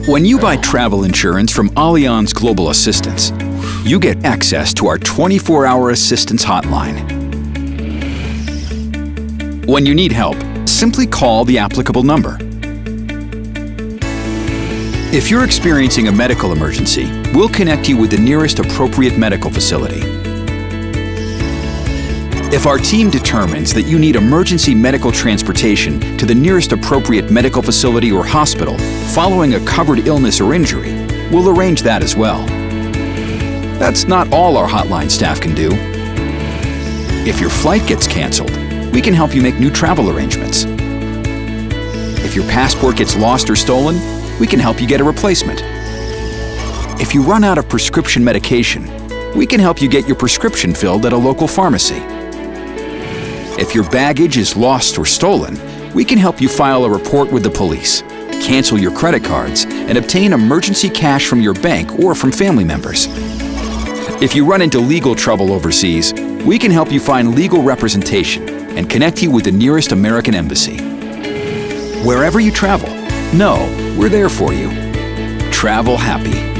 When you buy travel insurance from Allianz Global Assistance, you get access to our 24-hour assistance hotline. When you need help, simply call the applicable number. If you're experiencing a medical emergency, we'll connect you with the nearest appropriate medical facility. If our team determines that you need emergency medical transportation to the nearest appropriate medical facility or hospital following a covered illness or injury, we'll arrange that as well. That's not all our hotline staff can do. If your flight gets canceled, we can help you make new travel arrangements. If your passport gets lost or stolen, we can help you get a replacement. If you run out of prescription medication, we can help you get your prescription filled at a local pharmacy. If your baggage is lost or stolen, we can help you file a report with the police, cancel your credit cards, and obtain emergency cash from your bank or from family members. If you run into legal trouble overseas, we can help you find legal representation and connect you with the nearest American embassy. Wherever you travel, know we're there for you. Travel happy.